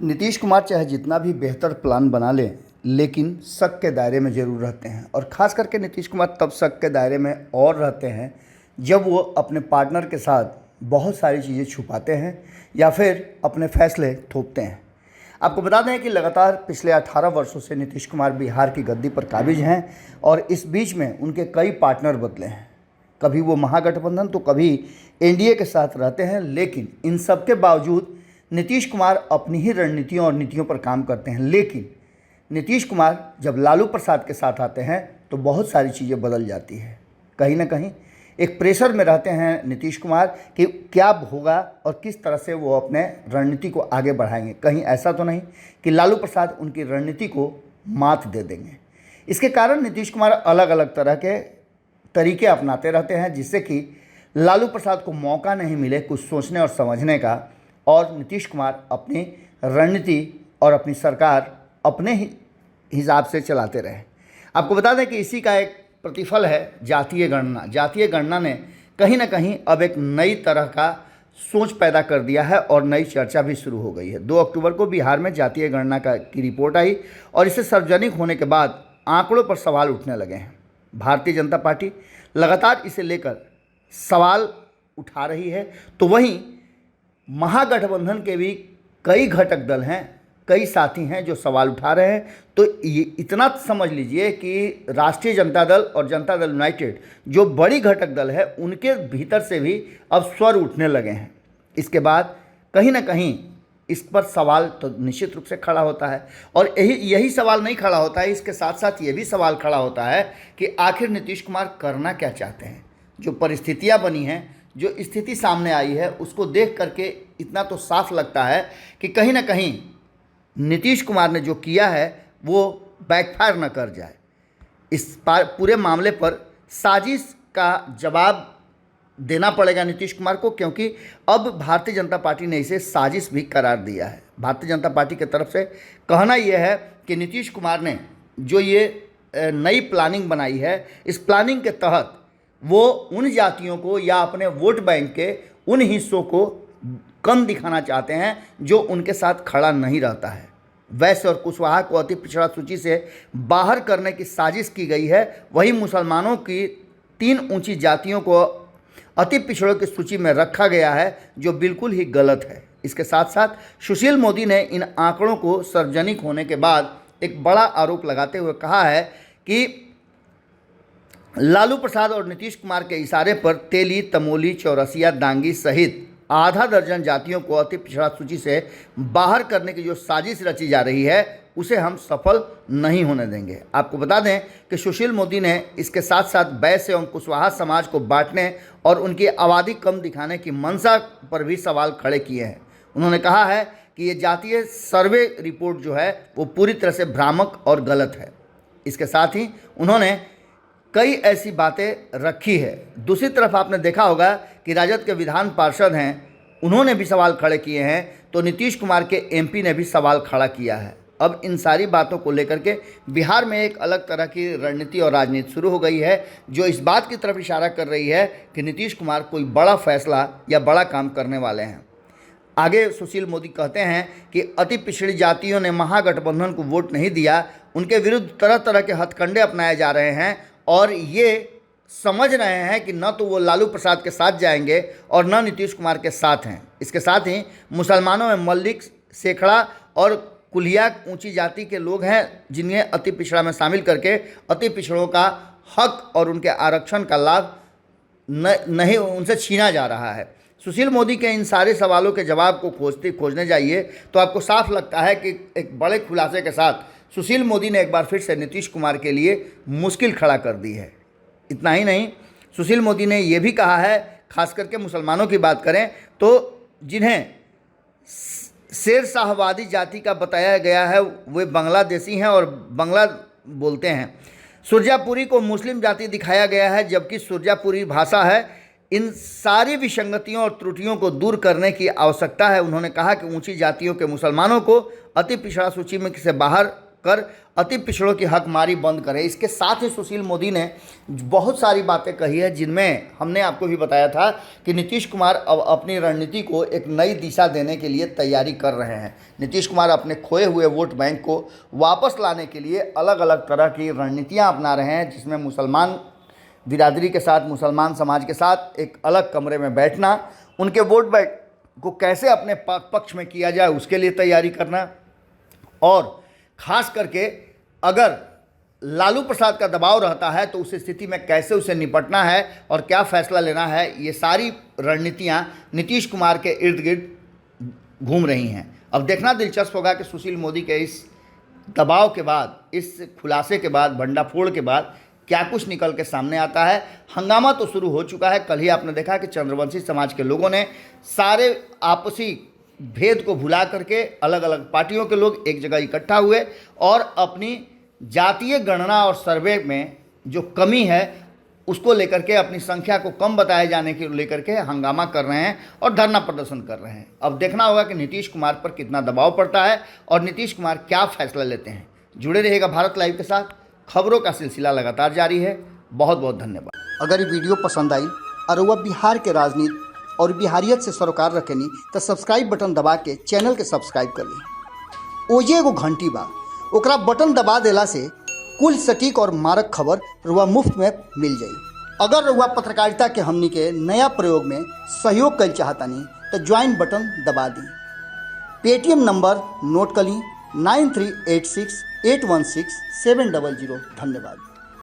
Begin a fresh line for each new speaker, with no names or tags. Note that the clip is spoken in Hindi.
नीतीश कुमार चाहे जितना भी बेहतर प्लान बना लें, लेकिन शक के दायरे में ज़रूर रहते हैं। और ख़ास करके नीतीश कुमार तब शक के दायरे में और रहते हैं जब वो अपने पार्टनर के साथ बहुत सारी चीज़ें छुपाते हैं या फिर अपने फैसले थोपते हैं। आपको बता दें कि लगातार पिछले 18 वर्षों से नीतीश कुमार बिहार की गद्दी पर काबिज हैं और इस बीच में उनके कई पार्टनर बदले हैं। कभी वो महागठबंधन तो कभी एनडीए के साथ रहते हैं, लेकिन इन सब के बावजूद नीतीश कुमार अपनी ही रणनीतियों और नीतियों पर काम करते हैं। लेकिन नीतीश कुमार जब लालू प्रसाद के साथ आते हैं तो बहुत सारी चीज़ें बदल जाती है। कहीं ना कहीं एक प्रेशर में रहते हैं नीतीश कुमार कि क्या होगा और किस तरह से वो अपने रणनीति को आगे बढ़ाएंगे। कहीं ऐसा तो नहीं कि लालू प्रसाद उनकी रणनीति को मात दे देंगे। इसके कारण नीतीश कुमार अलग अलग तरह के तरीके अपनाते रहते हैं, जिससे कि लालू प्रसाद को मौका नहीं मिले कुछ सोचने और समझने का, और नीतीश कुमार अपनी रणनीति और अपनी सरकार अपने ही हिसाब से चलाते रहे। आपको बता दें कि इसी का एक प्रतिफल है जातीय गणना। जातीय गणना ने कहीं ना कहीं अब एक नई तरह का सोच पैदा कर दिया है और नई चर्चा भी शुरू हो गई है। 2 अक्टूबर को बिहार में जातीय गणना की रिपोर्ट आई और इसे सार्वजनिक होने के बाद आंकड़ों पर सवाल उठने लगे हैं। भारतीय जनता पार्टी लगातार इसे लेकर सवाल उठा रही है, तो वहीं महागठबंधन के भी कई घटक दल हैं, कई साथी हैं जो सवाल उठा रहे हैं। तो ये इतना समझ लीजिए कि राष्ट्रीय जनता दल और जनता दल यूनाइटेड जो बड़ी घटक दल है, उनके भीतर से भी अब स्वर उठने लगे हैं। इसके बाद कहीं ना कहीं इस पर सवाल तो निश्चित रूप से खड़ा होता है, और यही सवाल नहीं खड़ा होता है, इसके साथ साथ ये भी सवाल खड़ा होता है कि आखिर नीतीश कुमार करना क्या चाहते हैं। जो परिस्थितियाँ बनी हैं, जो स्थिति सामने आई है, उसको देख करके इतना तो साफ लगता है कि कहीं ना कहीं नीतीश कुमार ने जो किया है वो बैकफायर न कर जाए। इस पूरे मामले पर साजिश का जवाब देना पड़ेगा नीतीश कुमार को, क्योंकि अब भारतीय जनता पार्टी ने इसे साजिश भी करार दिया है। भारतीय जनता पार्टी की तरफ से कहना यह है कि नीतीश कुमार ने जो ये नई प्लानिंग बनाई है, इस प्लानिंग के तहत वो उन जातियों को या अपने वोट बैंक के उन हिस्सों को कम दिखाना चाहते हैं जो उनके साथ खड़ा नहीं रहता है। वैश्य और कुशवाहा को अति पिछड़ा सूची से बाहर करने की साजिश की गई है। वहीं मुसलमानों की 3 ऊंची जातियों को अति पिछड़ों की सूची में रखा गया है, जो बिल्कुल ही गलत है। इसके साथ साथ सुशील मोदी ने इन आंकड़ों को सार्वजनिक होने के बाद एक बड़ा आरोप लगाते हुए कहा है कि लालू प्रसाद और नीतीश कुमार के इशारे पर तेली, तमोली, चौरसिया, दांगी सहित आधा दर्जन जातियों को अति पिछड़ा सूची से बाहर करने की जो साजिश रची जा रही है, उसे हम सफल नहीं होने देंगे। आपको बता दें कि सुशील मोदी ने इसके साथ साथ वैश्य एवं कुशवाहा समाज को बांटने और उनकी आबादी कम दिखाने की मंशा पर भी सवाल खड़े किए हैं। उन्होंने कहा है कि ये जातीय सर्वे रिपोर्ट जो है वो पूरी तरह से भ्रामक और गलत है। इसके साथ ही उन्होंने कई ऐसी बातें रखी है। दूसरी तरफ आपने देखा होगा कि राजद के विधान पार्षद हैं, उन्होंने भी सवाल खड़े किए हैं, तो नीतीश कुमार के एमपी ने भी सवाल खड़ा किया है। अब इन सारी बातों को लेकर के बिहार में एक अलग तरह की रणनीति और राजनीति शुरू हो गई है, जो इस बात की तरफ इशारा कर रही है कि नीतीश कुमार कोई बड़ा फैसला या बड़ा काम करने वाले हैं। आगे सुशील मोदी कहते हैं कि अति पिछड़ी जातियों ने महागठबंधन को वोट नहीं दिया, उनके विरुद्ध तरह तरह के हथकंडे अपनाए जा रहे हैं और ये समझ रहे हैं कि न तो वो लालू प्रसाद के साथ जाएंगे और न नीतीश कुमार के साथ हैं। इसके साथ ही मुसलमानों में मल्लिक, शेखड़ा और कुलिया ऊंची जाति के लोग हैं, जिन्हें अति पिछड़ा में शामिल करके अति पिछड़ों का हक और उनके आरक्षण का लाभ नहीं उनसे छीना जा रहा है। सुशील मोदी के इन सारे सवालों के जवाब को खोजने जाइए तो आपको साफ लगता है कि एक बड़े खुलासे के साथ सुशील मोदी ने एक बार फिर से नीतीश कुमार के लिए मुश्किल खड़ा कर दी है। इतना ही नहीं, सुशील मोदी ने यह भी कहा है, खास करके मुसलमानों की बात करें तो जिन्हें शेर शाहवादी जाति का बताया गया है, वे बांग्लादेशी हैं और बांग्ला बोलते हैं। सुरजापुरी को मुस्लिम जाति दिखाया गया है, जबकि सुरजापुरी भाषा है। इन सारी विसंगतियों और त्रुटियों को दूर करने की आवश्यकता है। उन्होंने कहा कि ऊंची जातियों के मुसलमानों को अति पिछड़ा सूची में से बाहर कर अति पिछड़ों की हकमारी बंद करें। इसके साथ ही सुशील मोदी ने बहुत सारी बातें कही है, जिनमें हमने आपको भी बताया था कि नीतीश कुमार अब अपनी रणनीति को एक नई दिशा देने के लिए तैयारी कर रहे हैं। नीतीश कुमार अपने खोए हुए वोट बैंक को वापस लाने के लिए अलग अलग तरह की रणनीतियाँ अपना रहे हैं, जिसमें मुसलमान बिरादरी के साथ, मुसलमान समाज के साथ एक अलग कमरे में बैठना, उनके वोट बैंक को कैसे अपने पक्ष में किया जाए उसके लिए तैयारी करना, और खास करके अगर लालू प्रसाद का दबाव रहता है तो उस स्थिति में कैसे उसे निपटना है और क्या फैसला लेना है, ये सारी रणनीतियाँ नीतीश कुमार के इर्द गिर्द घूम रही हैं। अब देखना दिलचस्प होगा कि सुशील मोदी के इस दबाव के बाद, इस खुलासे के बाद, भंडाफोड़ के बाद क्या कुछ निकल के सामने आता है। हंगामा तो शुरू हो चुका है। कल ही आपने देखा कि चंद्रवंशी समाज के लोगों ने सारे आपसी भेद को भुला करके अलग अलग पार्टियों के लोग एक जगह इकट्ठा हुए और अपनी जातीय गणना और सर्वे में जो कमी है उसको लेकर के, अपनी संख्या को कम बताए जाने के लेकर के हंगामा कर रहे हैं और धरना प्रदर्शन कर रहे हैं। अब देखना होगा कि नीतीश कुमार पर कितना दबाव पड़ता है और नीतीश कुमार क्या फैसला लेते हैं। जुड़े रहिएगा भारत लाइव के साथ, खबरों का सिलसिला लगातार जारी है। बहुत बहुत धन्यवाद। अगर ये वीडियो पसंद आई और वह बिहार के राजनीति और बिहारियत से सरोकार रखेनी तो सब्सक्राइब बटन दबा के चैनल के सब्सक्राइब कर ली। ओजे एगो घंटी बा, ओकरा बटन दबा देला से कुल सटीक और मारक खबर रुआ मुफ्त में मिल जाई। अगर रुआ पत्रकारिता के हमनी के नया प्रयोग में सहयोग कर चाहतानी तो ज्वाइन बटन दबा दी। पेटीएम नंबर नोट कर ली 9386816700। धन्यवाद।